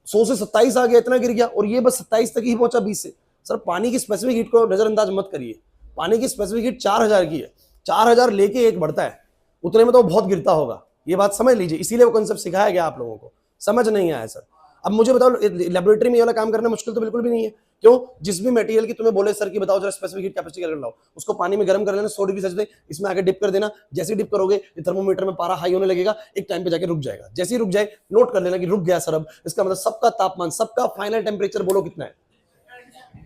100 से 27 आ गया, इतना गिर गया, और ये बस 27 तक ही पहुंचा 20 से। सर पानी की स्पेसिफिक हीट को नजरअंदाज मत करिए, पानी की स्पेसिफिक हीट 4000 की है, 4000 लेके एक बढ़ता है, उतने में तो बहुत गिरता होगा, ये बात समझ लीजिए। इसीलिए वो कंसेप्ट सिखाया गया आप लोगों को, समझ नहीं आया सर। अब मुझे बताओ लेबोरेटरी में ये वाला काम करना मुश्किल तो बिल्कुल भी नहीं है, क्यों, जिस भी मटेरियल की तुम्हें बोले सर कि बताओ जरा स्पेसिफिक हीट कैपेसिटी कैलकुलेट लाओ, उसको पानी में गर्म कर लेना 100 डिग्री सेल्सियस, इसमें आके डिप कर देना। जैसे ही डिप करोगे ये थर्मोमीटर में पारा हाई होने लगेगा, एक टाइम पे जाके रुक जाएगा। जैसे ही रुक जाए नोट कर लेना कि रुक गया सर, अब इसका मतलब सबका तापमान, सबका फाइनल टेम्परेचर बोलो कितना है।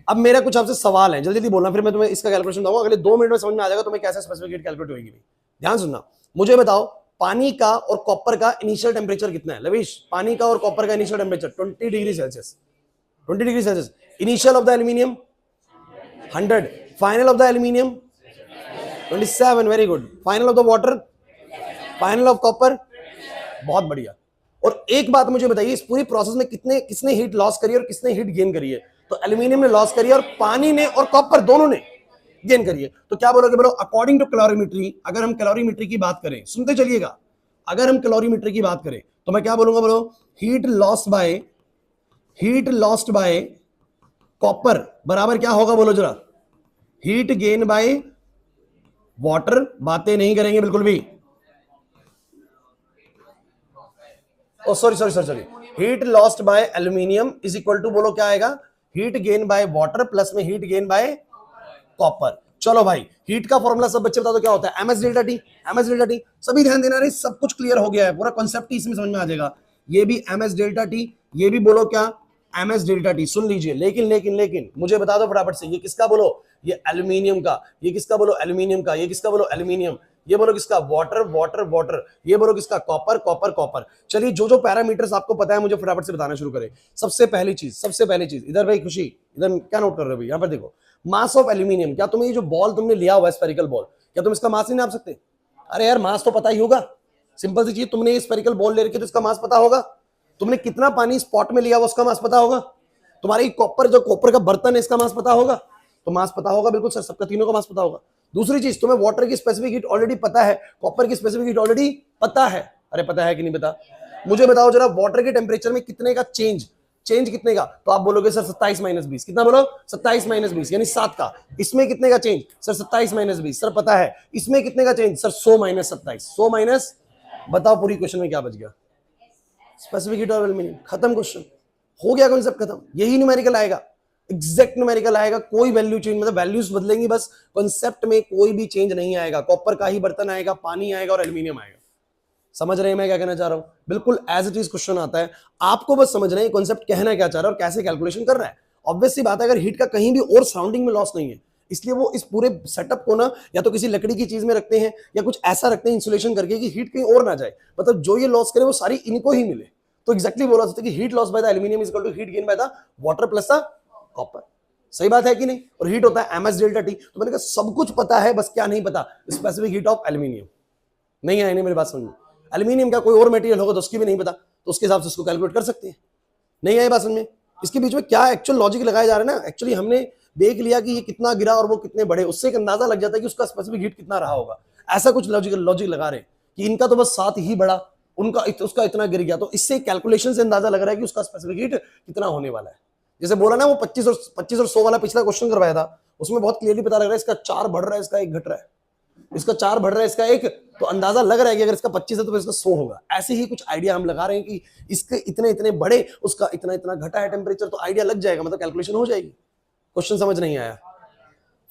अब मेरा कुछ आपसे सवाल है, जल्दी जल्दी बोलना, फिर मैं तुम्हें इसका कैलकुलेशन दूंगा, अगले 2 मिनट में समझ में आ जाएगा तुम्हें कैसे स्पेसिफिक हीट कैलकुलेट होगी। ध्यान सुनना, मुझे बताओ पानी का और कॉपर का इनिशियल टेम्परेचर कितना है लवीश, पानी का और कॉपर का initial temperature 20 degree Celsius, 20 degree Celsius. Initial of the aluminium 100, final of the aluminium 27, very good. Final of the water, final of copper, बहुत बढ़िया। और एक बात मुझे बताइए, इस पूरी प्रोसेस में किसने हीट लॉस करी और किसने हीट गेन करी है, तो एल्यूमिनियम ने लॉस करी और पानी ने और कॉपर दोनों ने गेन करिए। तो क्या बोलोगे, बोलो अकॉर्डिंग टू कैलोरीमेट्री, अगर हम कैलोरीमेट्री की बात करें, सुनते चलिएगा, अगर हम कैलोरीमेट्री की बात करें तो मैं क्या बोलूंगा, बोलो हीट लॉस्ट बाय कॉपर बराबर क्या होगा बोलो जरा, हीट गेन बाय वाटर। बातें नहीं करेंगे बिल्कुल भी, oh sorry, heat lost by aluminium is equal to बोलो क्या आएगा, heat gain by water plus में हीट गेन बाय कॉपर। चलो भाई, हीट का फॉर्मूला सब बच्चे बता दो क्या होता है, MS delta T. MS delta T सभी ध्यान देना रे, सब कुछ क्लियर हो गया है, पूरा कॉन्सेप्ट ही इसमें समझ में आ जाएगा। ये भी एमएस डेल्टा टी, ये भी बोलो क्या, एमएस डेल्टा टी। सुन लीजिए, लेकिन लेकिन लेकिन मुझे बता दो फटाफट से, ये किसका बोलो, ये एल्यूमिनियम का। ये किसका बोलो, एल्यूमिनियम का। ये किसका बोलो, एल्यूमिनियम। ये बोलो किसका, वाटर वाटर वाटर। ये बोलो किसका, कॉपर कॉपर कॉपर। चलिए जो जो पैरामीटर्स आपको पता है मुझे फटाफट से बताना शुरू करें। सबसे पहली चीज इधर भाई खुशी, इधर क्या नोट कर रहे हो भाई, यहाँ पर देखो, मास ऑफ एल्यूमिनियम। क्या तुम्हें ये जो बॉल तुमने लिया हुआ है स्फेरिकल बॉल, क्या तुम इसका मास नहीं नाप सकते? अरे यार मास तो पता ही होगा, सिंपल सी चीज, तुमने ये स्फेरिकल बॉल ले रखी है तो इसका मास पता होगा। तुमने कितना पानी स्पॉट में लिया हुआ उसका मास पता होगा। तुम्हारी कॉपर, जो कॉपर का बर्तन है, इसका मास पता होगा। तो मास पता होगा बिल्कुल सर, सबका तीनों का मास पता होगा। दूसरी चीज, तुम्हें वाटर की स्पेसिफिक हीट ऑलरेडी पता है, कॉपर की स्पेसिफिक हीट ऑलरेडी पता है। अरे पता है कि नहीं पता? मुझे बताओ जरा, वाटर के टेम्परेचर में कितने का चेंज, चेंज कितने का? तो आप बोलोगे सर 27 माइनस 20। कितना बोलो? 27 माइनस 20 यानी 7 का। इसमें कितने का चेंज? Sir 27 minus 20। सर पता है। इसमें कितने का चेंज? Sir 100 minus 27। 100 माइनस, बताओ पूरी क्वेश्चन में क्या बच गया? स्पेसिफिक हीट और एल्यूमिनियम। खत्म क्वेश्चन, हो गया कॉन्सेप्ट खत्म। यही न्यूमेरिकल आएगा, एग्जैक्ट न्यूमेरिकल आएगा, कोई वैल्यू चेंज, मतलब वैल्यूज बदलेंगी बस, कॉन्सेप्ट में कोई भी चेंज नहीं आएगा। कॉपर का ही बर्तन आएगा, पानी आएगा और एल्यूमिनियम आएगा। समझ रहे हैं मैं क्या कहना चाह रहा हूं? बिल्कुल एज इट इज क्वेश्चन आता है, आपको बस समझ रहे हैं कॉन्सेप्ट कहना क्या चाह रहा है और कैसे कैलकुलेशन कर रहा है। ऑब्वियस सी बात है, अगर हीट का कहीं भी और सराउंडिंग में लॉस नहीं है, इसलिए वो इस पूरे सेटअप को ना या तो किसी लकड़ी की चीज में रखते हैं या कुछ ऐसा रखते हैं इंसुलेशन करके कि हीट कहीं और ना जाए, मतलब जो ये लॉस करे वो सारी इनको ही मिले। तो एग्जैक्टली बोला सकते कि heat loss by the aluminium is equal to heat gain by the water plus the copper. सही बात है कि नहीं? और हीट होता है एमएस डेल्टा टी। तो मैंने कहा सब कुछ पता है, बस क्या नहीं पता, स्पेसिफिक हीट ऑफ एल्यूमिनियम। नहीं आए नहीं मेरी बात समझ में? एल्यूमिनियम का कोई और मटेरियल होगा तो उसकी भी नहीं पता, तो उसके हिसाब से उसको कैलकुलेट कर सकते हैं। नहीं आई बात समझ में? इसके बीच में क्या एक्चुअल लॉजिक लगाया जा रहा है ना, एक्चुअली हमने देख लिया कि ये कितना गिरा और वो कितने बढ़े, उससे एक अंदाजा लग जाता है कि उसका स्पेसिफिक हीट कितना रहा होगा। ऐसा कुछ लॉजिक लगा रहे हैं कि इनका तो बस 7 ही बढ़ा, उनका उसका इतना गिर गया, तो इससे कैलकुलेशन से अंदाजा लग रहा है कि उसका स्पेसिफिक हीट कितना होने वाला है। जैसे बोला ना वो 25 और 100 वाला पिछला क्वेश्चन करवाया था, उसमें बहुत क्लियरली पता लग रहा है इसका 4 बढ़ रहा है, इसका 1 घट रहा है, इसका 4 बढ़ रहा है, इसका 1, तो अंदाजा लग रहा है कि अगर इसका 25 है तो फिर इसका 100 होगा। ऐसे ही कुछ आइडिया हम लगा रहे हैं कि इसके इतने इतने बढ़े, उसका इतना इतना घटा है टेम्परेचर, तो आइडिया लग जाएगा, मतलब कैलकुलेशन हो जाएगी। क्वेश्चन समझ नहीं आया?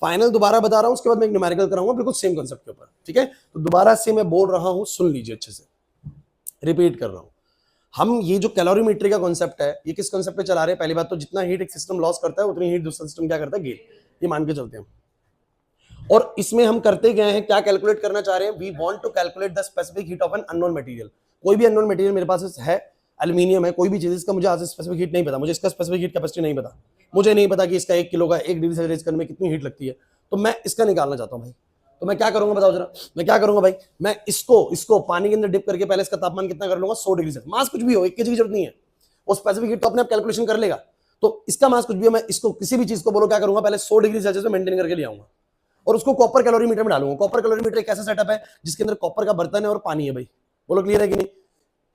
फाइनल दोबारा बता रहा हूं, उसके बाद मैं एक न्यूमेरिकल कराऊंगा बिल्कुल सेम कांसेप्ट के ऊपर, ठीक है? तो दोबारा से मैं बोल रहा हूं, सुन लीजिए अच्छे से, रिपीट कर रहा हूं। हम ये जो कैलोरीमेट्री का कांसेप्ट है, ये किस कांसेप्ट पे चला रहे हैं? पहली बात तो जितना हीट एक सिस्टम लॉस करता है उतनी हीट दूसरा सिस्टम क्या करता है? गेन। ये मान के चलते हैं। और इसमें हम करते गए हैं, क्या कैलकुलेट करना चाह रहे हैं? We want to calculate the specific heat of an unknown material. कोई भी अननोन मटेरियल मेरे पास है, एल्यूमिनियम है, कोई भी चीज, इसका मुझे आज स्पेसिफिक हीट नहीं पता, मुझे इसका स्पेसिफिक हीट कैपेसिटी नहीं पता, मुझे नहीं पता कि इसका 1 किलो का 1 डिग्री सेल्सियस करने में कितनी हीट लगती है, तो मैं इसका निकालना चाहता हूं भाई। तो मैं क्या करूंगा बताओ जरा, मैं क्या करूंगा भाई? मैं इसको इसको पानी के अंदर डिप करके पहले इसका तापमान कितना कर लूंगा? 100 डिग्री सेल्सियस। मास कुछ भी हो, 1 केजी की जरूरत नहीं है, वो स्पेसिफिक हीट तो अपने आप कैलकुलेशन कर लेगा। तो इसका मास कुछ भी हो, मैं इसको किसी भी चीज को बोलो क्या करूंगा, पहले 100 डिग्री सेल्सियस में मेंटेन करके ले आऊंगा और उसको कॉपर कैलोरीमीटर में डालूंगा। कॉपर कैलोरीमीटर एक ऐसा सेटअप है जिसके अंदर कॉपर का बर्तन है और पानी है भाई। बोलो क्लियर है कि नहीं?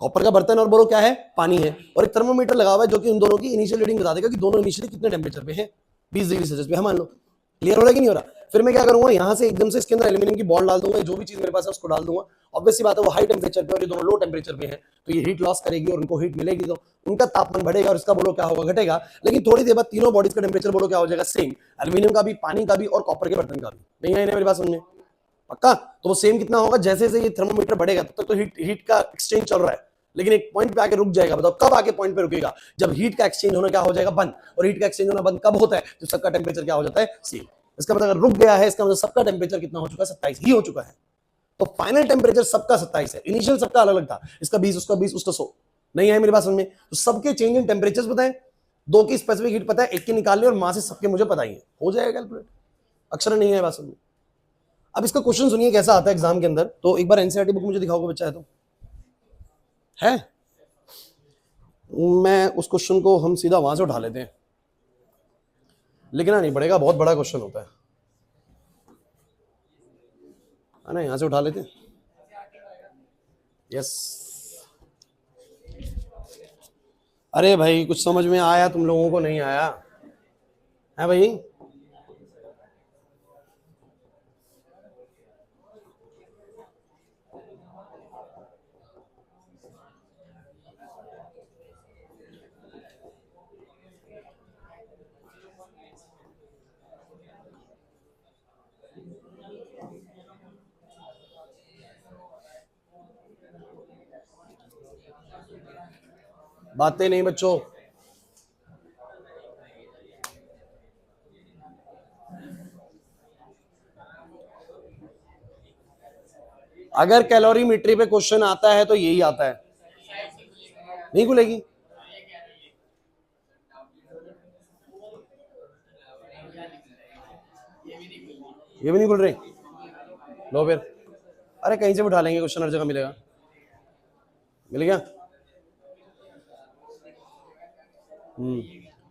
कॉपर का बर्तन और बोलो क्या है? पानी है। और एक थर्मोमीटर लगा हुआ है जो कि उन दोनों की इनिशियल रीडिंग बता देगा कि दोनों इनिशियली कितने टेंपरेचर पे हैं, 20 डिग्री सेल्सियस पे है मान लो। क्लियर हो रहा है कि नहीं हो रहा? फिर मैं क्या करूंगा, यहां से एकदम से इसके अंदर एल्यूमिनियम की बॉल डाल दूंगा, जो भी चीज मेरे पास है उसको डाल दूंगा। ऑब्वियस सी बात है वो हाई टेंपरेचर पे और ये दोनों लो टेंपरेचर पे है, तो ये हीट लॉस करेगी और उनको हीट मिलेगी, तो उनका तापमान बढ़ेगा और इसका बोलो क्या होगा? घटेगा। लेकिन थोड़ी देर बाद तीनों बॉडीज का टेंपरेचर बोलो क्या हो जाएगा? सेम। एल्यूमिनियम का भी, पानी का भी और कॉपर के बर्तन का भी। नहीं है मेरी बात समझ में? पक्का? तो वो सेम कितना होगा? जैसे जैसे ये थर्मोमीटर बढ़ेगा तब तक तो हीट का एक्सचेंज चल रहा है, लेकिन एक पॉइंट पे आके रुक जाएगा। बताओ कब आके पॉइंट पे रुकेगा? जब हीट का एक्सचेंज होना क्या हो जाएगा? बंद। और हीट का एक्सचेंज होना बंद कब होता है? जब सबका टेंपरेचर क्या हो जाता है? सेम। इसका मतलब अगर रुक गया है, इसका मतलब सबका टेंपरेचर कितना हो चुका है? 27 ही हो चुका है। तो फाइनल टेंपरेचर सबका 27 है। इनिशियल सबका अलग अलग था, इसका 20, उसका 20, उसका 100। नहीं है मेरी बात समझ में? तो सबके चेंज इन टेंपरेचर्स पता है, दो की स्पेसिफिक हीट पता है, एक की निकालनी और मास से सबके मुझे पता ही है, हो जाएगा कैलकुलेट। अक्षर नहीं है बात समझ में? अब इसका क्वेश्चन सुनिए कैसा आता है एग्जाम के अंदर, तो एक बार एनसीईआरटी बुक मुझे दिखाओगे बच्चा है तो? है? मैं उस क्वेश्चन को हम सीधा वहां से उठा लेते हैं, लिखना नहीं पड़ेगा, बहुत बड़ा क्वेश्चन होता है ना, यहां से उठा लेते हैं। यस। अरे भाई कुछ समझ में आया तुम लोगों को? नहीं आया है भाई? बातें नहीं बच्चों। अगर कैलोरीमेट्री पे क्वेश्चन आता है तो यही आता है, नहीं खुलेगी। ये भी नहीं खुल रही, लो फिर। अरे कहीं से उठा लेंगे, क्वेश्चन हर जगह मिलेगा। मिल गया?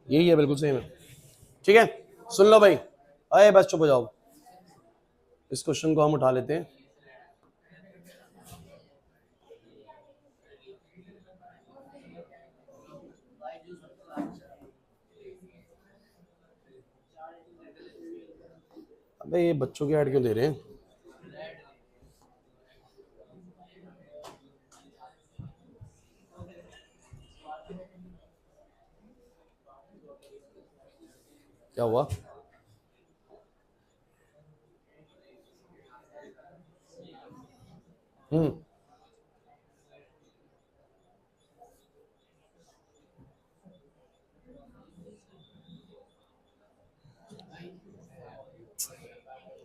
यही है, बिल्कुल सही है। ठीक है, सुन लो भाई। अरे बस चुप हो जाओ, इस क्वेश्चन को हम उठा लेते हैं। अबे ये बच्चों की ऐड क्यों दे रहे हैं? क्या हुआ?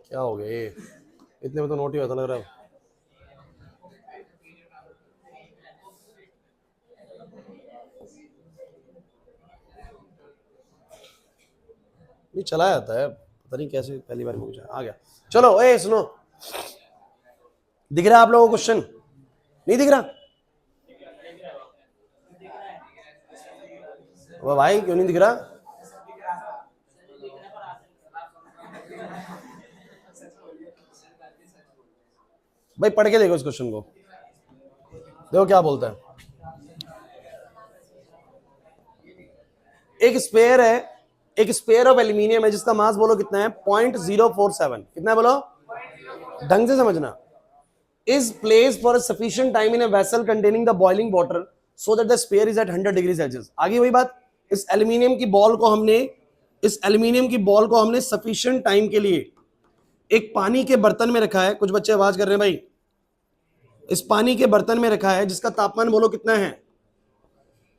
क्या हो गया ये? इतने में तो नोट ही होता लग रहा है। नहीं चला जाता है, पता नहीं कैसे पहली बार मुझे आ गया। चलो ए सुनो, दिख रहा है आप लोगों को क्वेश्चन? नहीं दिख रहा? वो भाई क्यों नहीं दिख रहा? भाई पढ़ के देखो इस क्वेश्चन को, देखो क्या बोलता है। एक स्पेयर है, एक स्पेयर ऑफ एल्यूमिनियम है जिसका मास बोलो कितना है? 0.047। कितना है बोलो? ढंग से समझना। Is place for sufficient time in a vessel containing the boiling water so that the sphere is at 100 degree Celsius. आगे वही बात, इस एल्यूमिनियम की बॉल को हमने, इस एल्यूमिनियम की बॉल को हमने सफिशिएंट टाइम के लिए एक पानी के बर्तन में रखा है। कुछ बच्चे आवाज कर रहे हैं भाई। इस पानी के बर्तन में रखा है जिसका तापमान बोलो कितना है?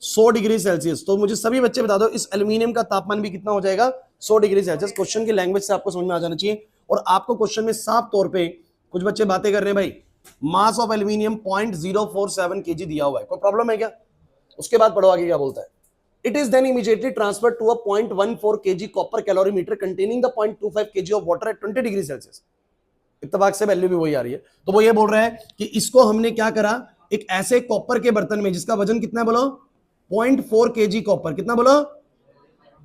100 डिग्री सेल्सियस। तो मुझे सभी बच्चे बता दो इस एल्यूमिनियम का तापमान भी कितना हो जाएगा? 100 डिग्री सेल्सियस। क्वेश्चन की लैंग्वेज से आपको समझ में आ जाना चाहिए। और आपको क्वेश्चन में साफ तौर पे कुछ बच्चे बातें कर रहे हैं भाई, मास ऑफ एल्यूमिनियम 0.047 केजी दिया हुआ है, कोई प्रॉब्लम है क्या? उसके बाद पढ़ो आगे क्या बोलता है। It is then immediately transfer to a 0.14 kg copper calorimeter containing the 0.25 kg of water at 20 degree Celsius. इत्तेफाक से वैल्यू भी वही आ रही है। तो वो ये बोल रहा है कि इसको हमने क्या करा, एक ऐसे कॉपर के बर्तन में जिसका वजन कितना है बोलो? 0.4 केजी कॉपर। कितना बोलो?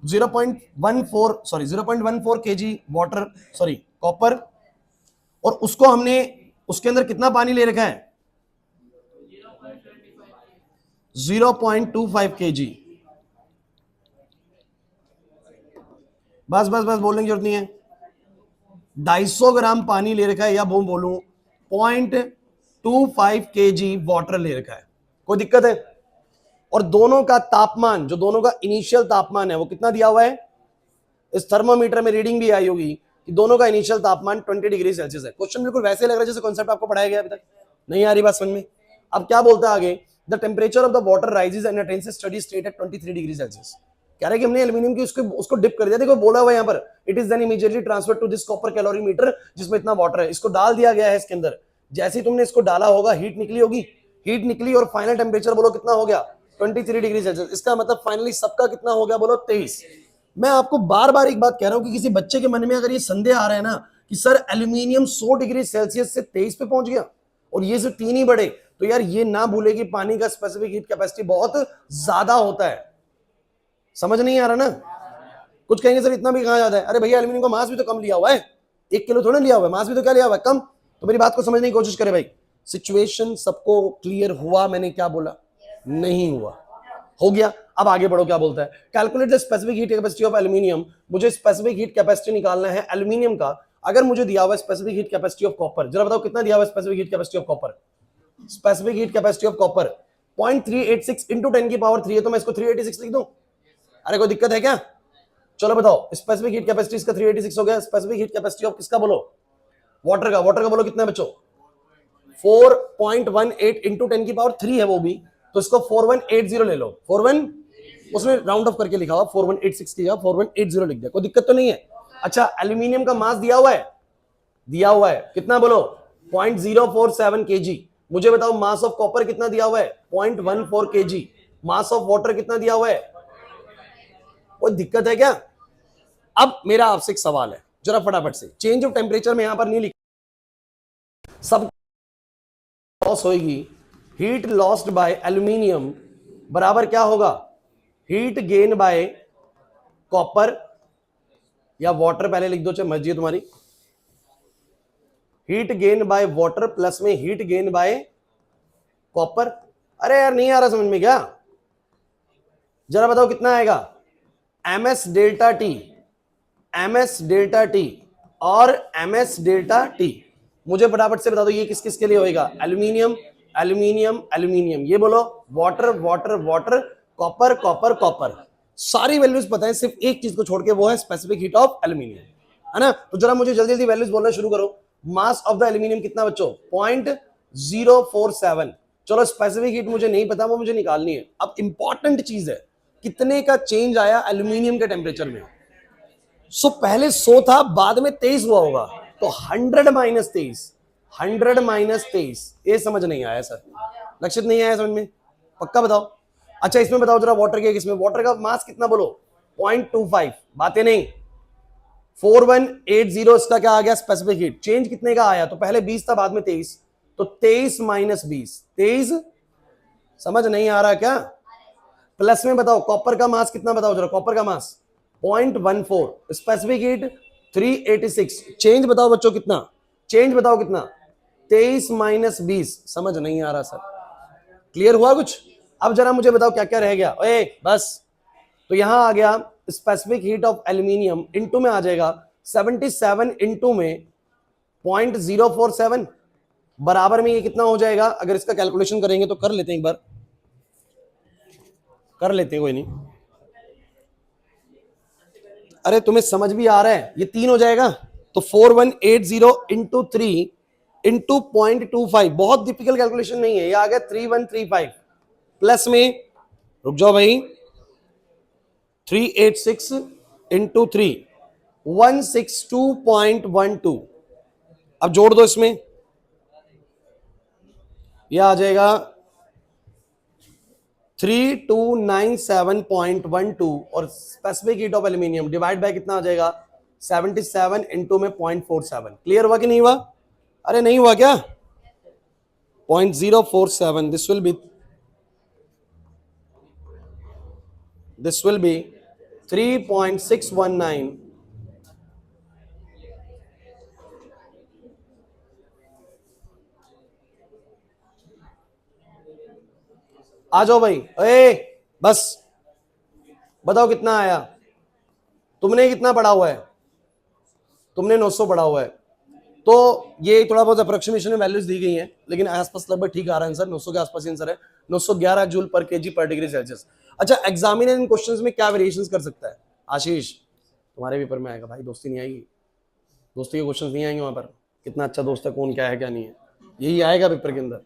0.14 केजी वाटर, सॉरी कॉपर। और उसको हमने, उसके अंदर कितना पानी ले रखा है? 0.25 केजी। बस बस बस, बोलने की जरूरत नहीं है। 250 ग्राम पानी ले रखा है, या वो बोलूं 0.25 केजी वाटर ले रखा है। कोई दिक्कत है? और दोनों का तापमान, जो दोनों का इनिशियल तापमान है वो कितना दिया हुआ है? इस थर्मोमीटर में रीडिंग भी आई होगी कि दोनों का इनिशियल तापमान 20 डिग्री सेल्सियस है। क्वेश्चन बिल्कुल वैसे लग रहा है जैसे कॉन्सेप्ट आपको पढ़ाया गया अभी तक। नहीं आ रही बात समझ में? अब क्या बोलता है आगे, the temperature of the water rises and attains a steady state at 23 degree Celsius. कह रहे हैं कि हमने एल्यूमिनियम की उसको डिप कर दिया। देखो बोला हुआ यहाँ पर, it is then immediately transfer to this copper calorimeter जिसमें इतना वाटर है। इसको डाल दिया गया है इसके अंदर। जैसे ही तुमने इसको डाला होगा हीट निकली होगी, हीट निकली और फाइनल टेम्परेचर बोलो कितना हो गया? 23 डिग्री सेल्सियस। इसका मतलब फाइनली सबका कितना हो गया बोलो? 23। मैं आपको बार बार एक बात कह रहा हूं कि किसी बच्चे के मन में अगर ये संदेह आ रहा है ना कि सर एल्यूमिनियम 100 डिग्री सेल्सियस से 23 पे पहुंच गया और ये सिर्फ 3 ही बढ़े, तो यार ये ना भूले कि पानी का स्पेसिफिक हीट कैपेसिटी बहुत ज्यादा होता है। समझ नहीं आ रहा ना? कुछ कहेंगे सर इतना भी कहा जाता है। अरे भैया एल्यूमिनियम का मास भी तो कम लिया हुआ है, 1 किलो थोड़ा लिया हुआ है, मास भी तो क्या लिया हुआ है? कम। तो मेरी बात को समझने की कोशिश करें भाई। सिचुएशन सबको क्लियर हुआ? मैंने क्या बोला? नहीं हुआ? हो गया। अब आगे बढ़ो, क्या बोलता है? Calculate the specific heat capacity of aluminium. मुझे स्पेसिफिक हीट कैपेसिटी निकालना है एल्यूमिनियम का। अगर मुझे दिया हुआ specific heat capacity of copper, जरा बताओ कितना दिया हुआ specific heat capacity of copper? Specific heat capacity of copper 0.386 into 10 की पावर 3 है, तो मैं इसको 386 लिख दूं? अरे कोई दिक्कत है क्या? चलो बताओ, स्पेसिफिक हीट कैपेसिटी इसका 386 हो गया। स्पेसिफिक हीट कैपेसिटी ऑफ किसका बोलो? वाटर का। वाटर का बोलो कितना है बच्चों? 4.18 इंटू 10 की पावर 3 है वो भी। तो इसको 4180 ले लो। 41 उसने राउंड ऑफ करके लिखा हुआ 4186 की जगह 4180 लिख दिया, कोई दिक्कत तो नहीं है। अच्छा एल्यूमिनियम का मास दिया हुआ है, कितना बोलो 0.047 kg। मुझे बताओ मास ऑफ कॉपर कितना दिया हुआ है 0.14 kg। मास ऑफ वाटर कितना दिया हुआ है, कोई दिक्कत है क्या? अब मेरा आपसे एक सवाल है, जरा फटाफट से, चेंज ऑफ टेम्परेचर में यहां पर नहीं लिखा, सब लॉस होगी। हीट लॉस्ड बाय एल्यूमिनियम बराबर क्या होगा, हीट गेन बाय कॉपर या वाटर, पहले लिख दो चाहे मर्जी है तुम्हारी। Heat gain by water plus में हीट गेन बाय कॉपर। अरे यार नहीं आ रहा समझ में क्या, जरा बताओ कितना आएगा, ms delta T, ms delta T और ms डेल्टा टी। मुझे फटाफट से बता दो ये किस किस के लिए होएगा, एल्यूमिनियम एल्यूमिनियम एल्यूमिनियम, ये बोलो water water water, copper copper copper. सारी वैल्यूज पता है, सिर्फ एक चीज को छोड़ के, वो है स्पेसिफिक हीट ऑफ एल्यूमिनियम, है ना। तो जरा मुझे जल्दी जल्दी वैल्यूज बोलना शुरू करो। मास ऑफ द एल्यूमिनियम कितना बच्चों 0.047। चलो स्पेसिफिक हीट मुझे नहीं पता, वो मुझे निकालनी है। अब इंपॉर्टेंट चीज है कितने का चेंज आया एल्यूमिनियम के टेम्परेचर में। पहले 100 था, बाद में 23 हुआ होगा, तो 100 माइनस 23, 100 माइनस 23। ये समझ नहीं आया सर, लक्षित नहीं आया समझ में, पक्का बताओ। अच्छा इसमें बताओ जरा वाटर के, इसमें वाटर का मास कितना बोलो 0.25, बातें नहीं। 4180 इसका क्या आ गया स्पेसिफिक हीट, चेंज कितने का आया, तो पहले 20 था बाद में 23, तो 23 माइनस 20, 23। समझ नहीं आ रहा क्या? प्लस में बताओ कॉपर का मास कितना, बताओ जरा कॉपर का मास 0.14, स्पेसिफिक हीट 386, चेंज बताओ बच्चों कितना, चेंज बताओ कितना, 23 माइनस 20। समझ नहीं आ रहा सर, क्लियर हुआ कुछ? अब जरा मुझे बताओ क्या क्या रह गया, ओए बस। तो यहां आ गया specific heat of aluminium, into में आ जाएगा 77 इनटू में 0.047 बराबर में ये कितना हो जाएगा, अगर इसका कैलकुलेशन करेंगे तो कर लेते हैं, एक बार कर लेते हैं, कोई नहीं। अरे तुम्हें समझ भी आ रहा है, ये 3 हो जाएगा, तो 4180 इंटू 3 इंटू 0.25, बहुत डिफिकल्ट कैलकुलेशन नहीं है, ये आ गया 3135 प्लस में, रुक जाओ भाई, 386 इंटू 3 162.12, अब जोड़ दो इसमें, यह आ जाएगा 3297.12 और specific heat of aluminium divide by कितना आ जाएगा 77 इंटू में 0.47। क्लियर हुआ कि नहीं हुआ? अरे नहीं हुआ क्या? 0.047, this will be 3.619 आ जाओ भाई, बस बताओ कितना आया, तुमने कितना पढ़ा हुआ है, तुमने 900 पढ़ा हुआ है, तो ये थोड़ा बहुत अप्रोक्सीमेशन में वैल्यूज दी गई हैं, लेकिन आसपास लगभग ठीक आ रहा है आंसर, 900 के आसपास आंसर है, 911 जूल पर केजी पर डिग्री सेल्सियस। अच्छा एग्जामिनर इन क्वेश्चंस में क्या वेरिएशंस कर सकता है? आशीष तुम्हारे पेपर में आएगा भाई, दोस्ती नहीं आएगी, दोस्ती के क्वेश्चंस नहीं आएंगे वहां पर, कितना अच्छा दोस्त है, कौन क्या है क्या नहीं है, यही आएगा पेपर के अंदर।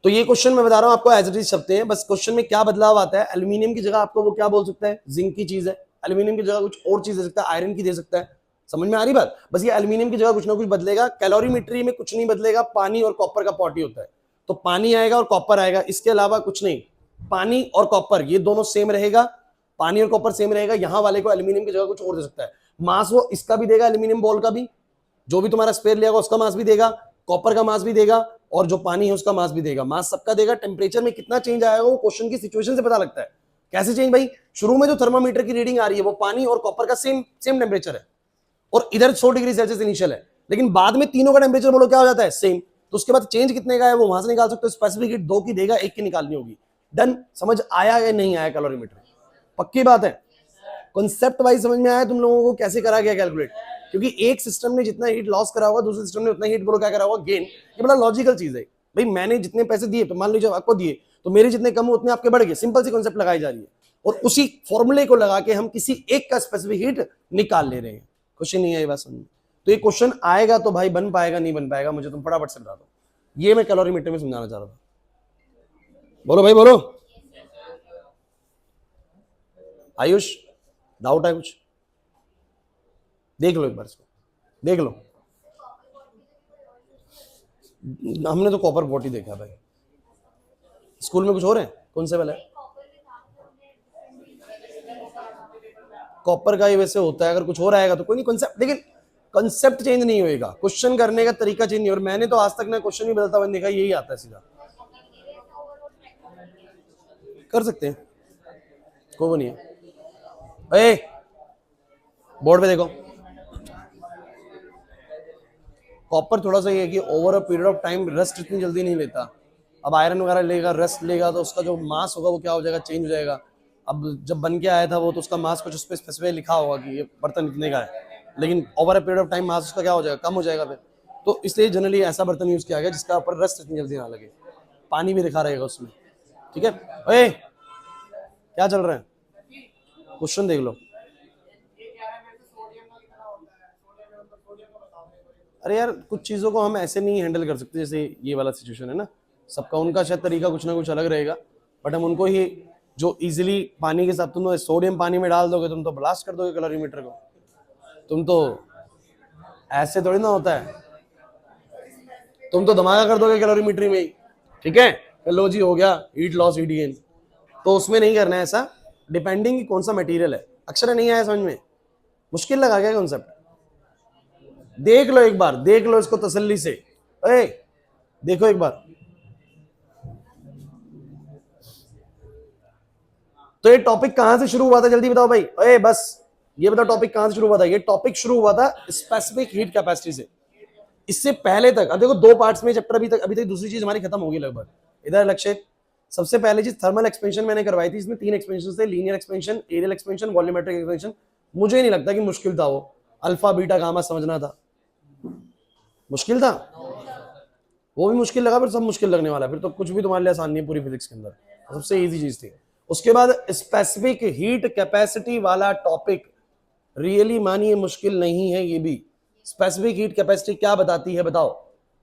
तो ये क्वेश्चन मैं बता रहा हूं आपको एज इट इज शब्द हैं, बस क्वेश्चन में क्या बदलाव आता है, एल्यूमिनियम की जगह आपको वो क्या बोल सकता है, जिंक की चीज है, एल्यूमिनियम की जगह कुछ और चीज दे सकता है, आयरन की दे सकता है। समझ में आ रही बात? बस ये एल्यूमिनियम की जगह कुछ ना कुछ बदलेगा, कैलोरीमेट्री में कुछ नहीं बदलेगा, पानी और कॉपर का पॉटी होता है, तो पानी आएगा और कॉपर आएगा, इसके अलावा कुछ नहीं। पानी और कॉपर ये दोनों सेम रहेगा, पानी और कॉपर सेम रहेगा, यहां वाले को एल्यूमिनियम की जगह कुछ और दे सकता है। मास वो इसका भी देगा, एल्यूमिनियम बॉल का भी, जो भी तुम्हारा स्पेयर लिया उसका मास भी देगा, कॉपर का मास भी देगा, और जो पानी है उसका मास भी देगा, मास सबका देगा। टेम्परेचर में कितना चेंज आएगा वो क्वेश्चन की सिचुएशन से पता लगता है। कैसे चेंज भाई? शुरू में जो थर्मामीटर की रीडिंग आ रही है वो पानी और कॉपर का सेम टेम्परेचर है, और इधर 100 डिग्री सेल्सियस इनिशियल है, लेकिन बाद में तीनों का टेम्परेचर बोलो क्या हो जाता है, सेम। तो उसके बाद चेंज कितने का है वो वहां से निकाल सकते हो, स्पेसिफिक हीट 2 की देगा, 1 की निकालनी होगी। डन? समझ आया या नहीं आया कैलोरीमीटर? पक्की बात है, कॉन्सेप्ट वाइज समझ में आया तुम लोगों को कैसे करा गया कैलकुलेट? क्योंकि एक सिस्टम ने जितना हीट लॉस करा होगा दूसरे सिस्टम ने उतना हीट बोलो क्या करा होगा, गेन। ये बड़ा लॉजिकल चीज है भाई, मैंने जितने पैसे दिए तो मान लीजिए आपको दिए, तो मेरे जितने कम हो उतने आपके बढ़ गए, सिंपल सी कॉन्सेप्ट लगाई जा रही है, और उसी फॉर्मूले को लगा के हम किसी एक का स्पेसिफिक हीट निकाल ले रहे हैं। क्वेश्चन नहीं आई बात समझ में? तो ये क्वेश्चन आएगा तो भाई बन पाएगा, नहीं बन पाएगा मुझे तुम फटाफट से बता दो, ये मैं कैलोरीमीटर में समझाना चाह रहा था। बोलो भाई बोलो। आयुष डाउट है कुछ? देख लो एक बार इसको, देख लो। हमने तो कॉपर बॉटी देखा भाई। स्कूल में कुछ और है? कौन से वाला है? कॉपर का ही वैसे होता है, अगर कुछ और आएगा तो कोई नहीं। कॉन्सेप्ट, लेकिन कॉन्सेप्ट चेंज नहीं होएगा, क्वेश्चन करने का तरीका चेंज नहीं। और मैंने तो आज तक ना क्वेश्चन ही बदलता हुआ देखा, यही आता है सीधा। कर सकते हैं, कोई वो नहीं है। ए बोर्ड पे देखो, कॉपर थोड़ा सा ये है कि over a period of time rust इतनी जल्दी नहीं लेता। अब आयरन वगैरह लेगा, रस्ट लेगा, तो उसका जो मास होगा वो क्या हो जाएगा, चेंज हो जाएगा। अब जब बन के आया था वो, तो उसका मास कुछ उस पर स्पेसिफाई लिखा होगा कि ये बर्तन इतने का है, लेकिन over a period of time mass उसका क्या हो जाएगा, कम हो जाएगा फिर। तो इसलिए जनरली ऐसा बर्तन यूज किया गया जिसका ऊपर रस्ट इतनी जल्दी ना लगे। पानी भी दिखा रहेगा उसमें, ठीक है। ओए क्या चल रहा है, क्वेश्चन देख लो। अरे यार कुछ चीज़ों को हम ऐसे नहीं हैंडल कर सकते, जैसे ये वाला सिचुएशन है ना, सबका उनका शायद तरीका कुछ ना कुछ अलग रहेगा, बट हम उनको ही जो इजीली पानी के साथ, तुम तो सोडियम पानी में डाल दोगे, तुम तो ब्लास्ट कर दोगे कैलोरीमीटर को। तुम तो ऐसे थोड़ी ना होता है, तुम तो धमाका कर दोगे कैलोरीमीटर में ही, ठीक है। लो जी हो गया हीट लॉस हीट गेन, तो उसमें नहीं करना है ऐसा। डिपेंडिंग कि कौन सा मटेरियल है। अक्षर नहीं आया समझ में? मुश्किल लगा क्या कॉन्सेप्ट? देख लो एक बार, देख लो इसको तसल्ली से। ए, देखो एक बार। तो ये टॉपिक कहां से शुरू हुआ था, जल्दी बताओ भाई। ए बस ये बताओ टॉपिक कहां से शुरू हुआ था। ये टॉपिक शुरू हुआ था स्पेसिफिक हीट कैपेसिटी से। इससे पहले तक, अब देखो 2 पार्ट्स में चैप्टर अभी तक दूसरी चीज हमारी खत्म होगी लगभग। इधर लक्ष्य सबसे पहले चीज थर्मल एक्सपेंशन मैंने करवाई थी। इसमें 3 एक्सपेंशन थे, linear expansion, areal expansion, volumetric expansion. मुझे नहीं लगता कि मुश्किल था वो, अल्फा बीटा गामा समझना था, मुश्किल था? वो भी मुश्किल लगा, फिर सब मुश्किल लगने वाला है, फिर तो कुछ भी तुम्हारे लिए आसान नहीं है पूरी फिजिक्स के अंदर। सबसे इजी चीज थी। उसके बाद स्पेसिफिक हीट कैपेसिटी वाला टॉपिक रियली मानिए मुश्किल नहीं है ये भी। स्पेसिफिक हीट कैपेसिटी क्या बताती है बताओ?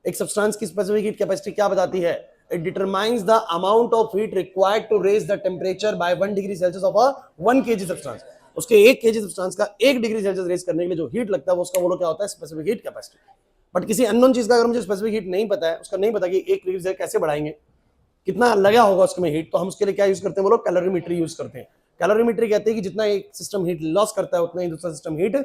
एक सब्सटेंस की स्पेसिफिक हीट कैपेसिटी क्या बताती है? It determines the amount of heat required to raise the temperature by 1 degree Celsius of a 1 kg substance. उसके 1 kg सब्सटेंस का 1 डिग्री सेल्सियस रेज करने के लिए जो हीट लगता है वो उसका बोलो क्या होता है, स्पेसिफिक हीट कैपेसिटी। बट किसी अननोन चीज का अगर मुझे स्पेसिफिक हीट नहीं पता है, उसका नहीं पता कि 1 डिग्री सेल्सियस कैसे बढ़ाएंगे, कितना लगा होगा उसमें हीट, तो हम उसके लिए क्या यूज करते हैं बोलो, कैलोरीमीटर यूज करते हैं। कैलोरीमीटर कहते हैं कि जितना एक सिस्टम हीट लॉस करता है उतना ही दूसरा सिस्टम हीट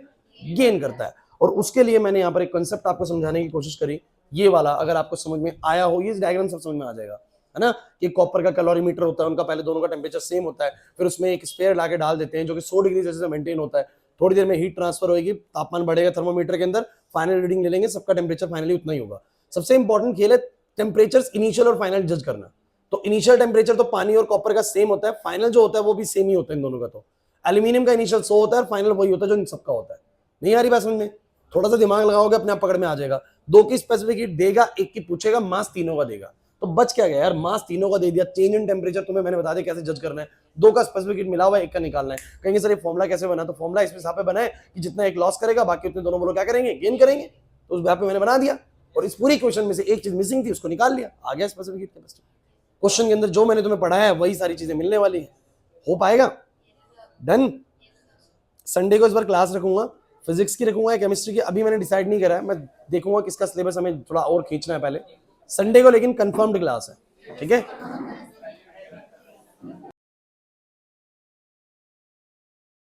गेन करता है। और उसके लिए मैंने यहाँ पर एक कंसेप्ट आपको समझाने की कोशिश करी, ये वाला। अगर आपको समझ में आया हो, ये डायग्राम सब समझ में आ जाएगा, है ना। कि कॉपर का कैलोरीमीटर होता है, उनका पहले दोनों का टेम्परेचर सेम होता है, फिर उसमें एक स्फीयर लाके डाल देते हैं जो कि 100 डिग्री सेल्सियस मेंटेन होता है। थोड़ी देर में हीट ट्रांसफर होगी, तापमान बढ़ेगा थर्मोमीटर के अंदर, फाइनल रीडिंग ले लेंगे, सबका टेम्परेचर फाइनली उतना ही होगा। सबसे इंपॉर्टेंट खेल है टेम्परेचर इनिशियल और फाइनल जज करना। तो इनिशियल टेम्परेचर तो पानी और कॉपर का सेम होता है, फाइनल जो होता है वो भी सेम ही होता है इन दोनों का। तो एल्यूमिनियम का इनिशियल 100 होता है और फाइनल वही होता है जो इन सबका होता है। नहीं आ रही बात समझ में? थोड़ा सा दिमाग लगाओगे अपने आप पकड़ में आ जाएगा। 2 की स्पेसिफिक हीट देगा, 1 की पूछेगा, मास तीनों का देगा। तो बच क्या गया यार, मास तीनों का दे दिया, चेंज इन टेम्परेचर तुम्हें मैंने बता दिया कैसे जज करना है। 2 का स्पेसिफिक हीट मिला हुआ है, 1 का निकालना है। कहेंगे सर ये फॉर्मुला कैसे बना? तो फॉर्मुला इस हिसाब पे बना है कि जितना एक लॉस करेगा बाकी उतने दोनों बोलो क्या करेंगे, गेन करेंगे। तो उस पे मैंने बना दिया, और इस पूरी क्वेश्चन में से एक चीज मिसिंग थी, उसको निकाल लिया, आ गया स्पेसिफिक हीट कैपेसिटी। क्वेश्चन के अंदर जो मैंने तुम्हें पढ़ाया है वही सारी चीजें मिलने वाली है। हो पाएगा? डन। संडे को इस बार क्लास रखूंगा, फिजिक्स की रखूंगा या केमिस्ट्री की, अभी मैंने डिसाइड नहीं करा है। मैं देखूंगा किसका सिलेबस हमें थोड़ा और खींचना है पहले संडे को, लेकिन कंफर्म्ड क्लास है, ठीक है।